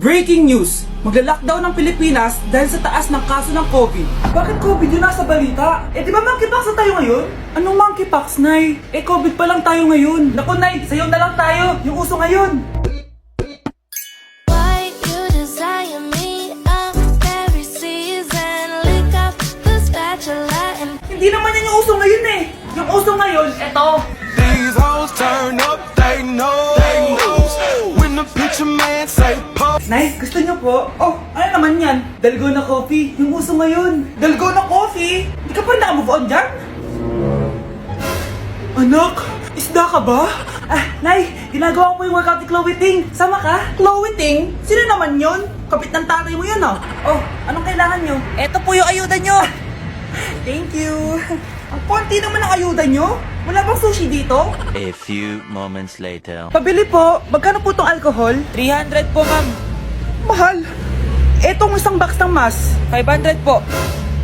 Breaking news! Magla-lockdown ng Pilipinas dahil sa taas ng kaso ng COVID. Bakit COVID yun nasa balita? Eh di ba monkeypox na tayo ngayon? Anong monkeypox, Nay? Eh COVID pa lang tayo ngayon. Naku, Nay, sayo na lang tayo. Yung uso ngayon. Why you desire me of every season? Lick up the spatula and Hindi naman yan yung uso ngayon eh. Yung uso ngayon, eto. These hoes turn up, they know. When the picture man say pop. Nay, gusto niyo po? Oh, ano naman yan? Dalgona coffee. Yung uso ngayon. Dalgona coffee? Hindi ka pa na-move on dyan? Anak, isda ka ba? Nay, ginagawa ko po yung workout ni Chloe Ting. Sama ka? Chloe Ting? Sino naman yon? Kapit ng tatay mo yun, oh. Oh, anong kailangan nyo? Eto po yung ayuda nyo. Thank you. Ang konti naman ang ayuda nyo. Wala bang sushi dito? A few moments later. Pabili po. Magkano po tong alcohol? 300 po, ma'am. Mahal. Etong isang box ng mas. 500 po.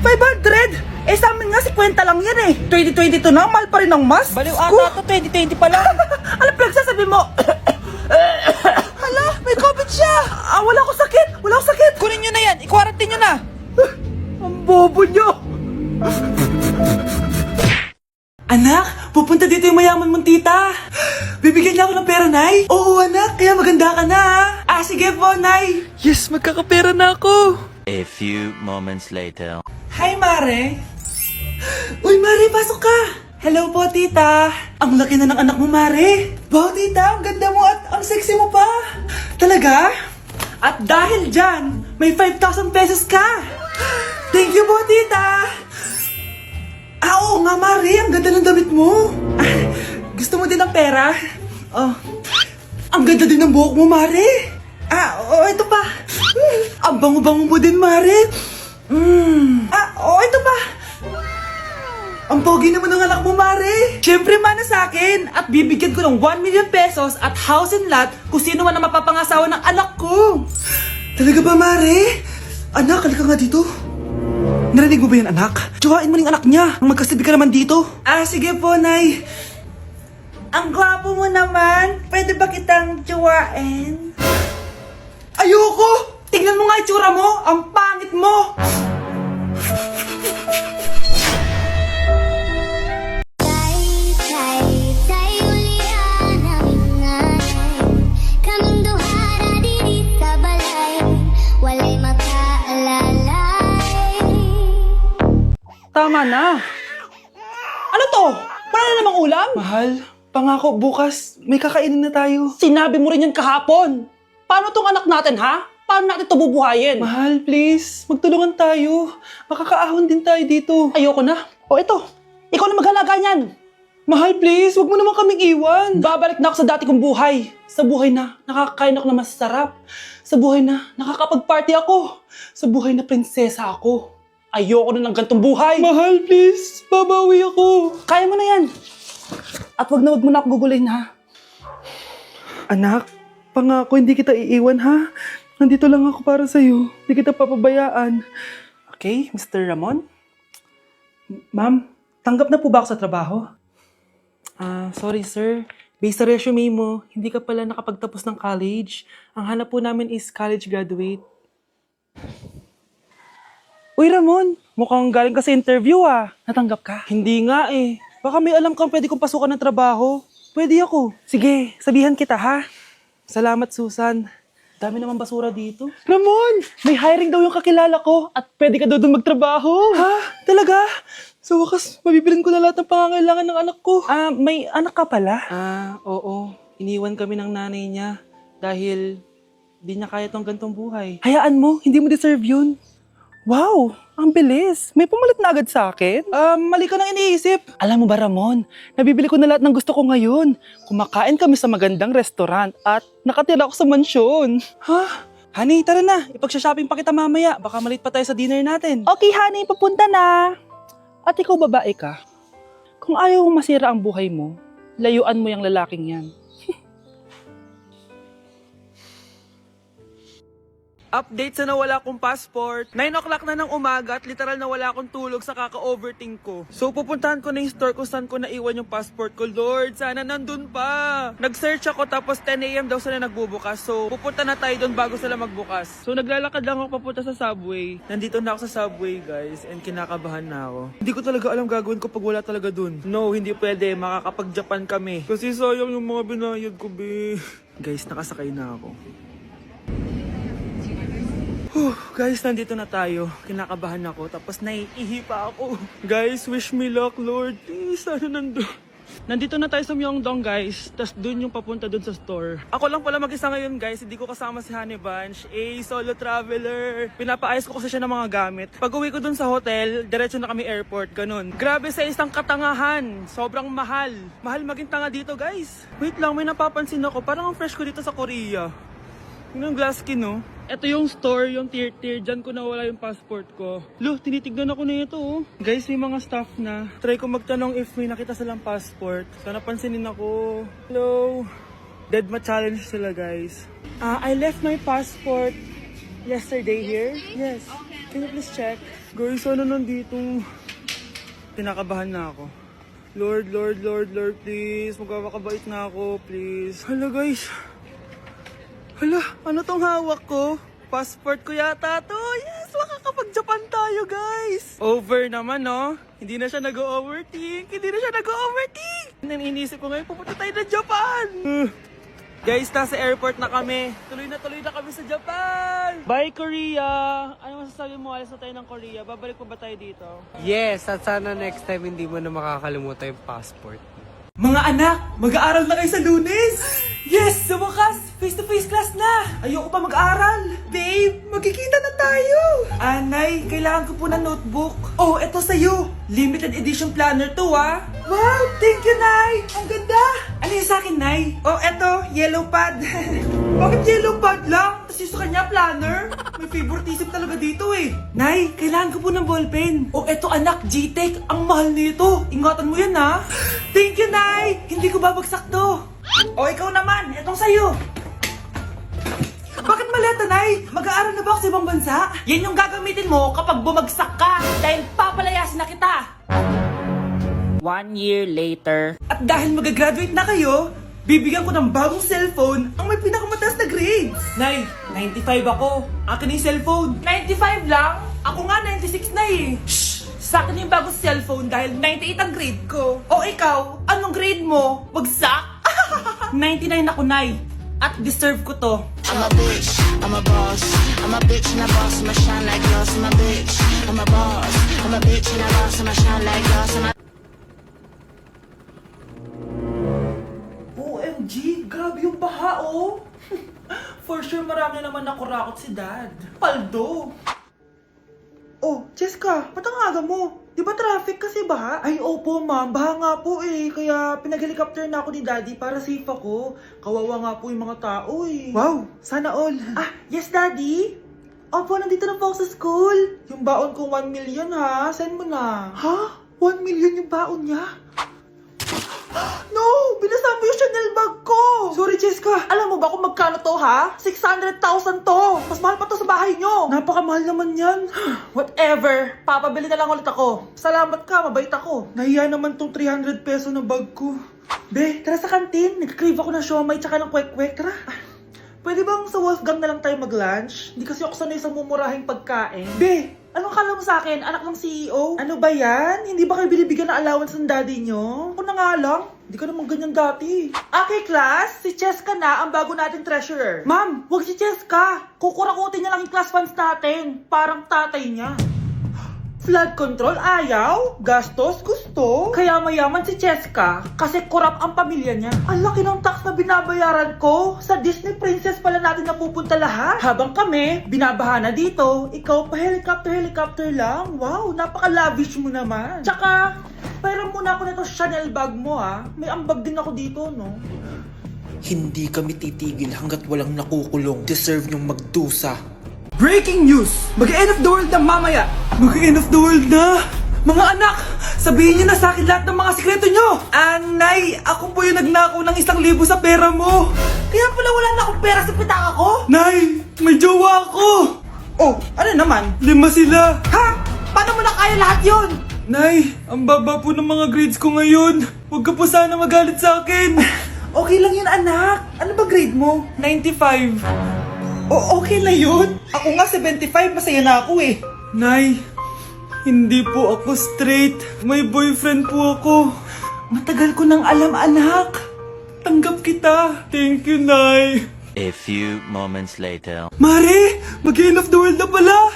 500? Eh sa amin nga 50 lang yan eh. 2022 na, mahal pa rin ang mas. Baliw ata to, 2020 pa lang. Ano pinagsasabi mo? Hala, may COVID siya. Wala ko sakit. Wala ko sakit. Kunin nyo na yan. I-quarantine nyo na. Ang bobo nyo. Anak, pupunta dito yung mayaman mong tita. Bibigyan niya ako ng pera, Nay. Oo, anak. Kaya maganda ka na, ha? Sige po, Nay. Yes, magkakapera na ako. A few moments later. Hi, Mare. Uy, Mare, pasok ka. Hello po, tita. Ang laki na ng anak mo, Mare. Wow, tita, ang ganda mo at ang sexy mo pa. Talaga? At dahil dyan, may 5,000 pesos ka. Thank you po, tita. Oo nga, Mare. Ang ganda ng damit mo. Gusto mo din ng pera? Oh. Ang ganda din ng buhok mo, Mare. Oo, ito pa. Ang bango-bango mo din, Mare. Ito pa. Ang pogi naman ng anak mo, Mare. Siyempre, mana sa akin. At bibigyan ko ng 1 million pesos at house and lot kung sino man ang mapapangasawa ng anak ko. Talaga ba, Mare? Anak, halika nga dito. Narinig mo ba yan, anak? Tsuhain mo ning anak niya. Ang magkasibi ka naman dito. Sige po, Nay. Ang gwapo mo naman. Pwede ba kitang tsuhain? Ayoko! Tingnan mo nga itsura mo. Ang pangit mo. tay ulian ang ingay. Kaming duhara diri sa balay. Walay makaalalay. Tama na. Ano to? Wala na namang ulam? Mahal, pangako bukas may kakainin na tayo. Sinabi mo rin yan kahapon. Paano tong anak natin, ha? Paano natin ito bubuhayin? Mahal, please. Magtulungan tayo. Makakaahon din tayo dito. Ayoko na. O ito, ikaw na maghalaga niyan. Mahal, please. Huwag mo naman kaming iwan. Babalik na ako sa dati kong buhay. Sa buhay na nakakain ako na masarap. Sa buhay na nakakapag-party ako. Sa buhay na prinsesa ako. Ayoko na ng gantong buhay. Mahal, please. Babawi ako. Kaya mo na yan. At wag na ako gugulayin, ha? Anak, pangako hindi kita iiwan, ha? Nandito lang ako para sa'yo. Hindi kita papabayaan. Okay, Mr. Ramon? Ma'am, tanggap na po ba ako sa trabaho? Sorry sir. Based sa resume mo, hindi ka pala nakapagtapos ng college. Ang hanap po namin is college graduate. Uy Ramon, mukhang galing ka sa interview ah. Natanggap ka? Hindi nga eh. Baka may alam kang pwede kong pasukan ng trabaho. Pwede ako. Sige, sabihan kita ha. Salamat Susan. Dami naman basura dito. Ramon, may hiring daw yung kakilala ko at pwede ka daw doon magtrabaho. Ha? Talaga? Sa wakas, mabibilin ko na lahat ng pangangailangan ng anak ko. May anak ka pala? Oo. Iniwan kami ng nanay niya dahil di niya kaya tong gantong buhay. Hayaan mo, hindi mo deserve yun. Wow, ang bilis. May pumalit na agad sa akin. Mali ka nang iniisip. Alam mo ba Ramon, nabibili ko na lahat ng gusto ko ngayon. Kumakain kami sa magandang restaurant at nakatira ako sa mansyon. Ha? Honey, tara na. Ipag-shopping pa kita mamaya. Baka malit pa tayo sa dinner natin. Okay, honey. Papunta na. At ikaw babae ka. Kung ayaw mong masira ang buhay mo, layuan mo yung lalaking yan. Update sa nawala kong passport. 9 o'clock na ng umaga at literal na wala akong tulog sa kaka-overthink ko. So pupuntahan ko na yung store kung saan ko naiwan yung passport ko. Lord, sana nandun pa. Nag-search ako tapos 10 a.m. daw sila nagbubukas. So pupunta na tayo doon bago sila magbukas. So naglalakad lang ako papunta sa subway. Nandito na ako sa subway guys and kinakabahan na ako. Hindi ko talaga alam gagawin ko pag wala talaga dun. No, hindi pwede. Makakapag-Japan kami. Kasi sayang yung mga binayad ko, be. Guys, nakasakay na ako. Guys, nandito na tayo. Kinakabahan ako. Tapos naiihi pa ako. Guys, wish me luck, Lord. Please, sana nandun. Nandito na tayo sa Myeongdong, guys. Tapos dun yung papunta dun sa store. Ako lang pala mag-isa ngayon, guys. Hindi ko kasama si Honey Bunch. Solo traveler. Pinapaayos ko kasi siya ng mga gamit. Pag uwi ko dun sa hotel, diretso na kami airport. Ganun. Grabe sa isang katangahan. Sobrang mahal. Mahal maging tanga dito, guys. Wait lang, may napapansin ako. Parang ang fresh ko dito sa Korea. Yun yung glass skin, no? Ito yung store, yung tier. Diyan ko nawala yung passport ko. Lo, tinitignan ako na ito, oh. Guys, may mga staff na. Try ko magtanong if may nakita silang passport. Sana pansinin ako. Hello? Deadma challenge sila, guys. I left my passport yesterday here. Yes. Can you please check? Guys, ano nandito? Tinakabahan na ako. Lord, please. Magkakabait na ako, please. Hala, guys. Hala, ano tong hawak ko? Passport ko yata to. Yes, makakapag-Japan tayo, guys. Over naman, no? Hindi na siya nag-overthink. Iniisip ko ngayon, pupunta tayo na Japan. Guys, nasa airport na kami. Tuloy na kami sa Japan. Bye, Korea. Ano masasabi mo? Alis na tayo ng Korea. Babalik pa ba tayo dito? Yes, at sana next time hindi mo na makakalimutan yung passport. Mga anak, mag-aaral na kayo sa Lunes! Yes! Sa wakas, face-to-face class na! Ayoko pa mag-aaral! Babe, magkikita na tayo! Anay, kailangan ko po ng notebook. Oh, eto sa'yo! Limited edition planner to, ah! Wow! Thank you, Nay! Ang ganda! Ano yung sa'kin, Nay? Oh, eto, yellow pad. Bakit yellow pad lang? Tapos yung sa kanya, planner? May favoritism talaga dito, eh. Nay, kailangan ko po ng ballpen. Oh, eto, anak, G-Tech. Ang mahal nito. Ingatan mo yan, ha? Thank you, Nay! Hindi ko babagsak to. O, ikaw naman. Etong sa'yo. Bakit maleta, Nay? Mag-aaral na ba ako sa ibang bansa? Yan yung gagamitin mo kapag bumagsak ka. Dahil papalayasin na kita. 1 year later. At dahil mag-graduate na kayo, bibigyan ko ng bagong cellphone ang may pinakamataas na grades. Nay, 95 ako. Akin yung cellphone. 95 lang? Ako nga 96 na eh. Shh! Sa akin yung bagong cellphone dahil 98 ang grade ko. O ikaw, anong grade mo? Bagsak? 99 ako, Nay. At deserve ko to. I'm a bitch, I'm a boss. I'm a bitch and a boss, I'ma shine like gloss. I'm a bitch, I'm a boss. I'm a bitch and a boss, I'ma shine like gloss. OMG, grabe yung baha, oh. For sure, marami naman nakurakot si Dad. Paldo. Oh, Cheska, ba't ang aga mo? Di ba traffic kasi baha? Ay, opo ma'am, baha nga po eh. Kaya pinag-helicopter na ako ni Daddy para safe ako. Kawawa nga po yung mga tao eh. Wow, sana all. Ah, yes Daddy? Opo, nandito na po ako sa school. Yung baon ko 1 million ha, send mo na. Ha? 1 million yung baon niya? No! Binasa mo yung Chanel bag ko! Sorry, Cheska. Alam mo ba kung magkano to, ha? 600,000 to! Mas mahal pa to sa bahay nyo! Napakamahal naman yan. Whatever. Papabili na lang ulit ako. Salamat ka, mabait ako. Nahiya naman tong 300 peso na bag ko. Be, tara sa kantin. Nag-crave ako ng siomay tsaka ng kwek-kwek. Tara. Pwede bang sa Wolfgang na lang tayo mag-lunch? Hindi kasi ako sanay sa mumurahing pagkain. Be, anong kala mo sa akin? Anak ng CEO? Ano ba yan? Hindi ba kayo binibigyan ng allowance ng daddy nyo? Ako na nga lang. Hindi ka naman ganyan dati. Okay, class. Si Cheska na ang bago nating treasurer. Ma'am, wag si Cheska. Kukurakutin niya lang yung class funds natin. Parang tatay niya. Flood control, ayaw. Gastos, gusto. Kaya mayaman si Cheska kasi korap ang pamilya niya. Ang laki ng tax na binabayaran ko. Sa Disney Princess pala natin napupunta lahat. Habang kami, binabaha na dito. Ikaw pa helicopter lang. Wow, napaka-lavish mo naman. Tsaka, pairam muna ako nito Chanel bag mo ha. May ambag din ako dito, no? Hindi kami titigil hanggat walang nakukulong. Deserve nyong magdusa. Breaking news! Mag-end of the world na mamaya! Mag-end of the world na! Mga anak! Sabihin niyo na sa akin lahat ng mga sikreto niyo! Anay! Ako po yung nagnakaw ng 1,000 sa pera mo! Kaya pala wala na akong pera sa pitaka ko? Nay! May jowa ako! Oh, ano naman? 5 sila. Ha? Paano mo na kaya lahat yon? Nay, ang baba po ng mga grades ko ngayon. Huwag ka po sana magalit sa akin. Okay lang yun, anak. Ano ba grade mo? 95. Okay na yun. Ako nga 75, masaya na ako eh. Nay, hindi po ako straight. May boyfriend po ako. Matagal ko nang alam, anak. Tanggap kita. Thank you, Nay. A few moments later. Mare, mag-end of the world na pala.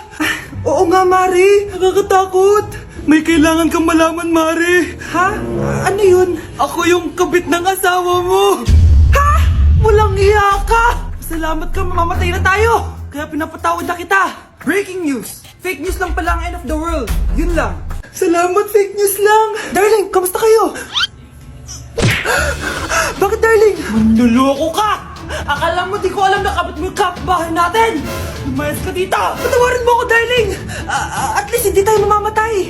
Oo nga, Mare. Nakakatakot. May kailangan kang malaman, Mare. Ha? Ano yun? Ako yung kabit ng asawa mo. Ha? Walang iya ka. Salamat ka, mamamatay na tayo. Kaya pinapatawad na kita. Breaking news. Fake news lang pala ang end of the world. Yun lang. Salamat, fake news lang. Darling, kamusta kayo? Bakit, darling? Manluloko ka! Akala mo di ko alam na kapit mo yung kapbahay natin! Lumayas ka dito! Patawarin mo ako, darling! At least hindi tayo mamamatay!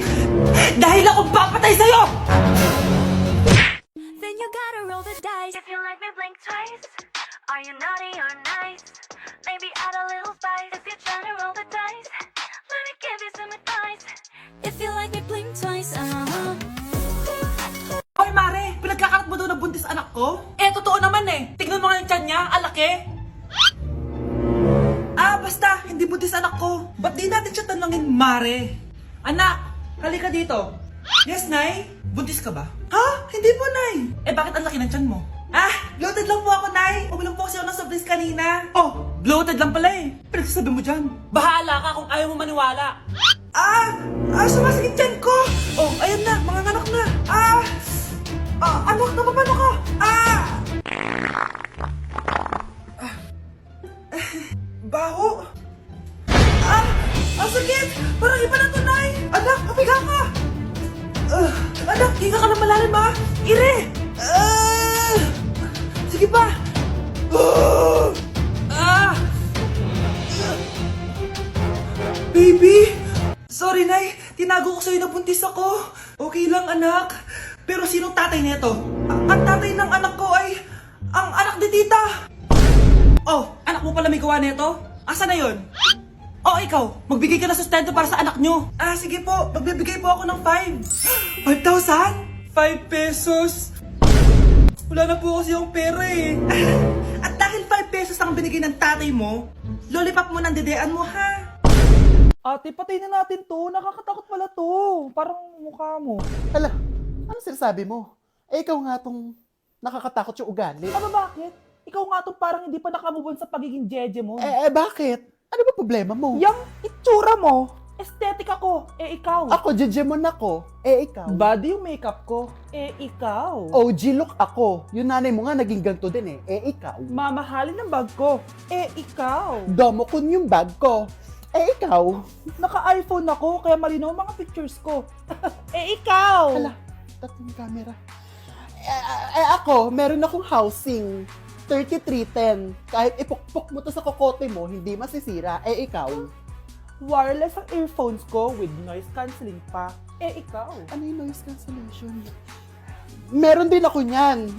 Dahil akong papatay sa'yo! Then you gotta roll the dice. If you like me, blink twice. Are you naughty or nice? Maybe add a little spice. If you're trying to roll the dice, let me give you some advice. If you like me, blink twice. Hoy, Mare! Pinagkakarat mo daw na buntis anak ko? Totoo naman eh! Tignan mo nga yung tiyan niya, alaki! Basta! Hindi buntis anak ko! Ba't di natin siya tanongin, Mare? Anak! Halika dito! Yes, Nay? Buntis ka ba? Ha? Hindi po, Nay! Bakit ang laki ng tiyan mo? Bloated lang po ako, Nay! Uminom po kasi ako ng soft drinks kanina. Oh, bloated lang pala eh! Pinagsasabi mo dyan? Bahala ka kung ayaw mo maniwala! Sumasakit tiyan ko! Oh, ayan na! Mga anak na! Anak, napapano ka? Baho! Ang sakit! Parang iba na to, Nay! Anak, kapiga ka! Anak, higa ka lang malalim, ha? Ire! Sige pa! Baby! Sorry, Nay. Tinago ko sa'yo na buntis ako. Okay lang, anak. Pero sinong tatay nito? Ang tatay ng anak ko ay ang anak ni tita. Oh, anak mo pala may gawa nito? Asa na yon? Oh, ikaw, magbigay ka na sustento para sa anak nyo. Sige po, magbibigay po ako ng 5. 5,000? 5 pesos? Wala na po kasi yung pera eh. At dahil 5 pesos ang binigay ng tatay mo, lollipop mo ng dedean mo, ha? Ate, patay na natin to. Nakakatakot pala to. Parang mukha mo. Hala, ano sinasabi mo? Ikaw nga tong nakakatakot yung ugali. Bakit? Ikaw nga tong parang hindi pa nakamubon sa pagiging jeje mo. Bakit? Ano ba problema mo? Yung itsura mo, aesthetic ako, ikaw. Ako, jejemon ako. Ikaw. Body yung makeup ko, ikaw. OG look ako. Yung nanay mo nga naging ganito din ikaw. Mamahalin ng bag ko, ikaw. Domokun yung bag ko. Ikaw. Naka-iPhone ako, kaya malinaw ang mga pictures ko. Ikaw. Hala, tatlong camera. Ako, meron akong housing. 3310. Kahit ipukpok mo to sa kokote mo, hindi masisira. Ikaw. Wireless ang earphones ko with noise cancelling pa. Ikaw. Ano yung noise cancellation? Meron din ako niyan.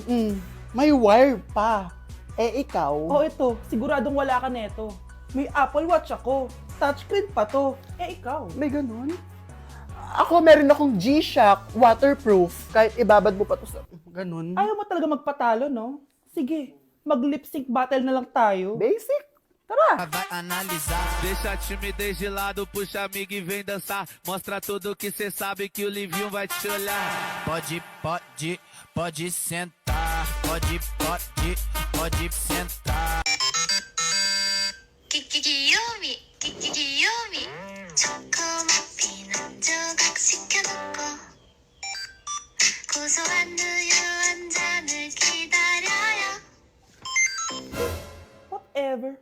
May wire pa. Ikaw. Ito. Siguradong wala ka neto. May Apple Watch ako. Touchscreen pa to. Ikaw. May ganun? Ako, meron akong G-Shock waterproof. Kahit ibabad mo pa to sa ganun. Ayaw mo talaga magpatalo, no? Sige, mag-lip sync battle na lang tayo. Basic. Tara. Vai analisar. Deixa a timidez de lado, puxa amigo e vem dançar. Mostra tudo que cê sabe que o Livinho vai te olhar. Pode sentar. Pode sentar. 귀요미 초코머핀 한 조각 시켜놓고 고소한 우유 한 잔을 기다려요. Whatever.